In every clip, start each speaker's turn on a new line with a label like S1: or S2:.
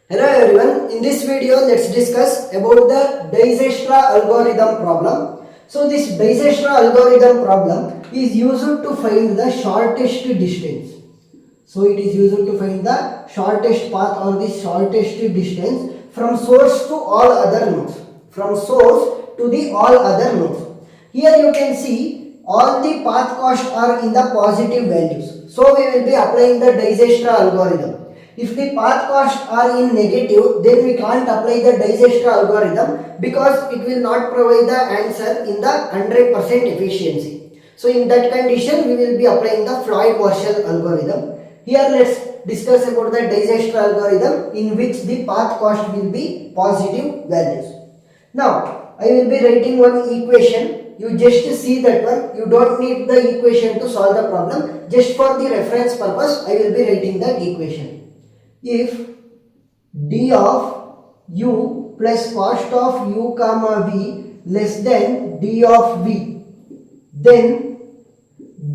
S1: Hello everyone, in this video let's discuss about the Dijkstra algorithm problem. So this Dijkstra algorithm problem is used to find the shortest distance. So it is used to find the shortest path or the shortest distance from source to all other nodes. From source to the all other nodes. Here you can see all the path costs are in the positive values. So we will be applying the Dijkstra algorithm. If the path costs are in negative, then we can't apply the Dijkstra algorithm because it will not provide the answer in the 100% efficiency. So in that condition, we will be applying the Floyd-Marshall algorithm. Here let's discuss about the Dijkstra algorithm in which the path cost will be positive values. Now, I will be writing one equation. You just see that one. You don't need the equation to solve the problem. Just for the reference purpose, I will be writing that equation. If d of u plus cost of u comma v less than d of v, then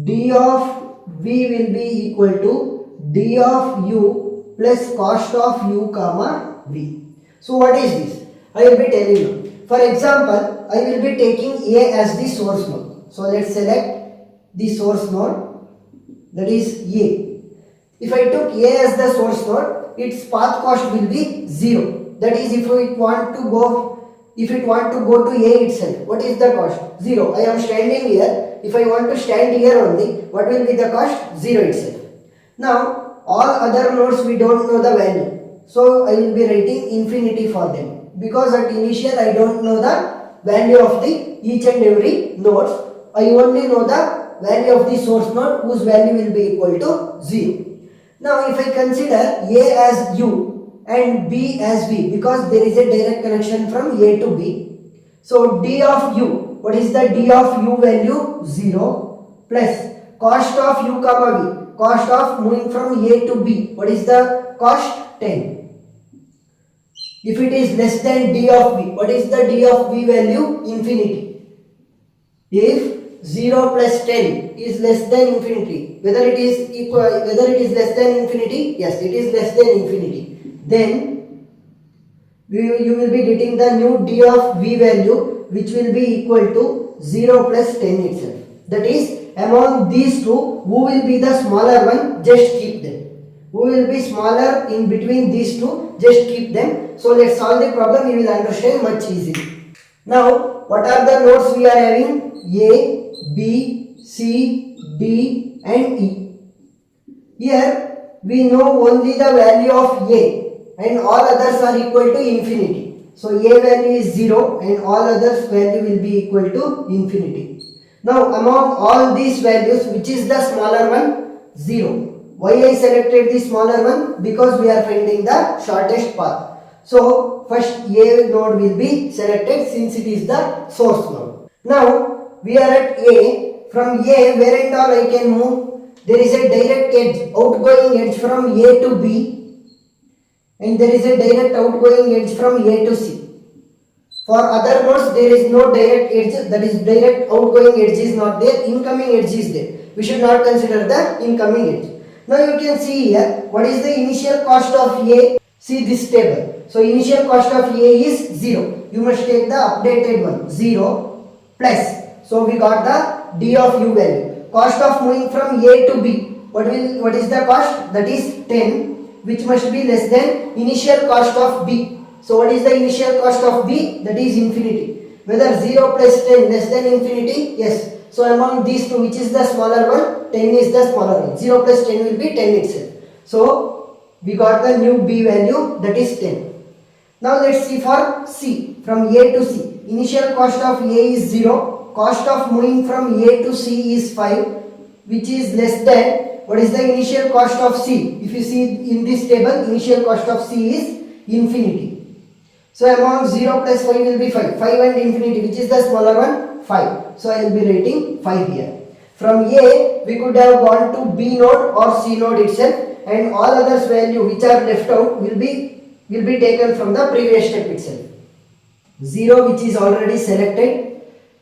S1: d of v will be equal to d of u plus cost of u comma v. So what is this? I will be telling you. For example, I will be taking A as the source node. So let's select the source node, that is A. If I took A as the source node, its path cost will be 0. That is, if it want to go to A itself, what is the cost? 0. I am standing here. If I want to stand here only, what will be the cost? 0 itself. Now, all other nodes we don't know the value. So I will be writing infinity for them. Because at initial I don't know the value of the each and every nodes. I only know the value of the source node whose value will be equal to 0. Now if I consider A as U and B as V, because there is a direct connection from A to B. So d of U, what is the d of U value? 0 plus cost of U comma V, cost of moving from A to B, what is the cost? 10. If it is less than d of V, what is the d of V value? Infinity. If 0 plus 10 is less than infinity, whether it is less than infinity, yes, it is less than infinity, then you will be getting the new d of V value, which will be equal to 0 plus 10 itself. That is, among these two, who will be the smaller one? Just keep them. Who will be smaller in between these two? Just keep them. So let's solve the problem. You will understand much easily. Now, what are the nodes we are having? A, B, C, D and E. Here we know only the value of A and all others are equal to infinity. So A value is 0 and all others value will be equal to infinity. Now among all these values, which is the smaller one? 0. Why I selected the smaller one? Because we are finding the shortest path. So first A node will be selected since it is the source node. Now we are at A. From A, where and all I can move? There is a direct edge, outgoing edge from A to B, and there is a direct outgoing edge from A to C. For other nodes, there is no direct edge, that is direct outgoing edge is not there, incoming edge is there. We should not consider the incoming edge. Now you can see here, what is the initial cost of A? See this table. So initial cost of A is 0. You must take the updated one, 0 plus. So we got the d of U value. Cost of moving from A to B. What is the cost? That is 10, which must be less than initial cost of B. So what is the initial cost of B? That is infinity. Whether 0 plus 10 less than infinity? Yes. So among these two, which is the smaller one? 10 is the smaller one. 0 plus 10 will be 10 itself. So we got the new B value, that is 10. Now let's see for C. From A to C. Initial cost of A is 0. Cost of moving from A to C is 5, which is less than, what is the initial cost of C? If you see in this table, initial cost of C is infinity. So among 0 plus 5 will be 5. 5 and infinity, which is the smaller one? 5. So I will be writing 5 here. From A, we could have gone to B node or C node itself, and all others value which are left out will be taken from the previous step itself. 0, which is already selected.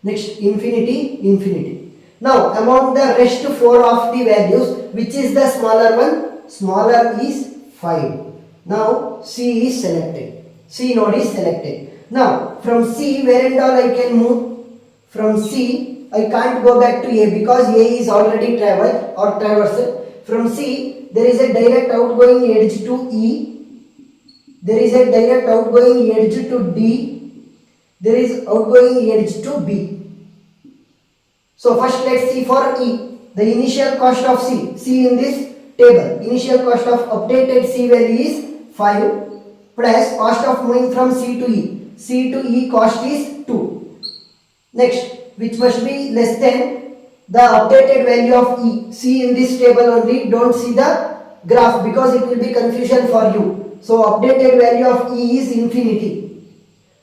S1: Next, infinity, infinity. Now, among the rest 4 of the values, which is the smaller one? Smaller is 5. Now C is selected. C node is selected. Now from C, where and all I can move? From C, I can't go back to A because A is already traveled or traversed. From C, there is a direct outgoing edge to E. There is a direct outgoing edge to D. There is outgoing edge to B. So first let's see for E. The initial cost of C. See in this table. Initial cost of updated C value is 5 plus cost of moving from C to E. C to E cost is 2. Next, which must be less than the updated value of E. See in this table only. Don't see the graph because it will be confusion for you. So updated value of E is infinity.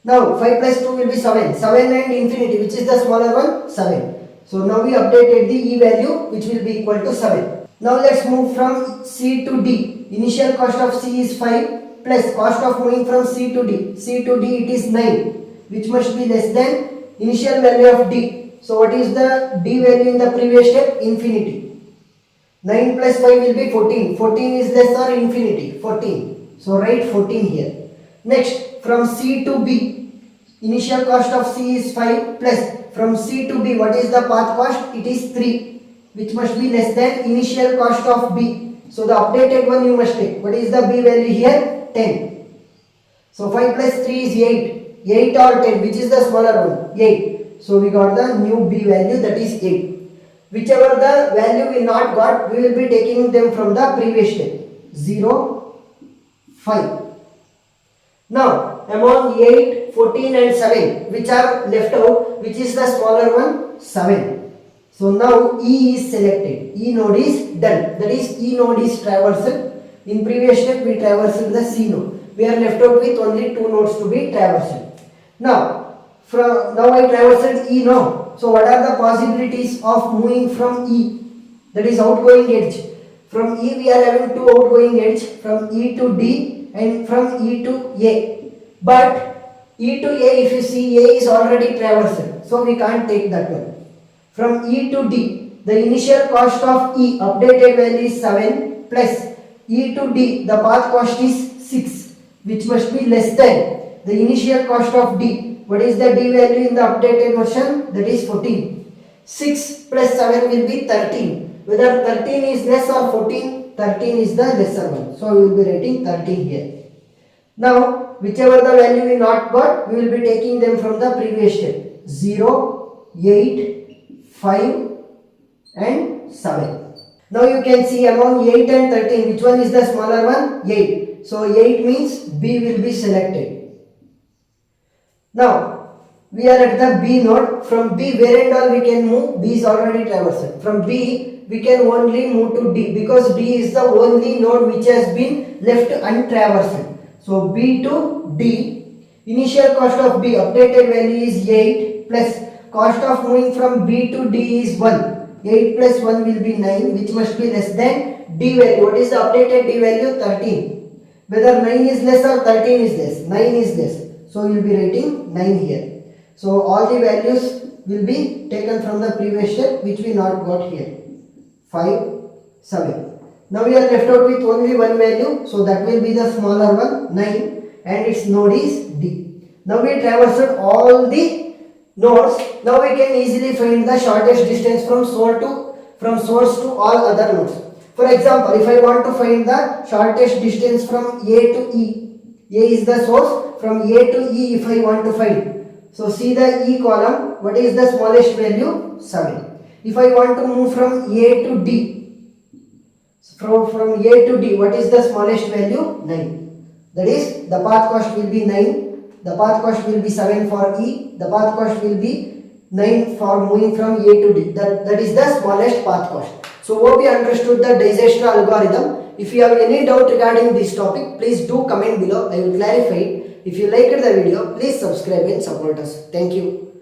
S1: Now 5 plus 2 will be 7. 7 and infinity. Which is the smaller one? 7. So now we updated the E value, which will be equal to 7. Now let's move from C to D. Initial cost of C is 5 plus cost of moving from C to D. C to D it is 9, which must be less than initial value of D. So what is the D value in the previous step? Infinity. 9 plus 5 will be 14. 14 is less or infinity? 14. So write 14 here. Next, from C to B. Initial cost of C is 5 plus from C to B, what is the path cost? It is 3, which must be less than initial cost of B. So the updated one you must take. What is the B value here? 10. So 5 plus 3 is 8. 8 or 10, which is the smaller one? 8. So we got the new B value, that is 8. Whichever the value we not got, we will be taking them from the previous step. 0, 5. Now among 8, 14 and 7, which are left out, which is the smaller one? 7. So now E is selected. E node is done. That is E node is traversed. In previous step we traversed the C node. We are left out with only 2 nodes to be traversed. Now I traversed E now. So what are the possibilities of moving from E? That is outgoing edge. From E we are having 2 outgoing edge, from E to D and from E to A. But E to A, if you see, A is already traversed, so we can't take that one. From E to D, the initial cost of E, updated value is 7 plus E to D, the path cost is 6, which must be less than the initial cost of D. What is the D value in the updated version? That is 14. 6 plus 7 will be 13. Whether 13 is less or 14, 13 is the lesser one. So we will be writing 13 here. Now, whichever the value we not got, we will be taking them from the previous step. 0, 8, 5 and 7. Now you can see among 8 and 13, which one is the smaller one? 8. So 8 means B will be selected. Now, we are at the B node. From B, where and all we can move? B is already traversed. From B, we can only move to D because D is the only node which has been left untraversed. So B to D, initial cost of B, updated value is 8 plus cost of moving from B to D is 1. 8 plus 1 will be 9, which must be less than D value. What is the updated D value? 13. Whether 9 is less or 13 is less? 9 is less. So you will be writing 9 here. So all the values will be taken from the previous step, which we not got here. 5, 7. Now we are left out with only one value, so that will be the smaller one, 9, and its node is D. Now we traversed all the nodes. Now we can easily find the shortest distance from source to all other nodes. For example, if I want to find the shortest distance from A to E, A is the source, from A to E if I want to find. So see the E column, what is the smallest value? 7. If I want to move from A to D, from A to D, what is the smallest value? 9. That is, the path cost will be 9, the path cost will be 7 for E, the path cost will be 9 for moving from A to D. That is the smallest path cost. So hope you understood the Dijkstra algorithm. If you have any doubt regarding this topic, please do comment below. I will clarify it. If you liked the video, please subscribe and support us. Thank you.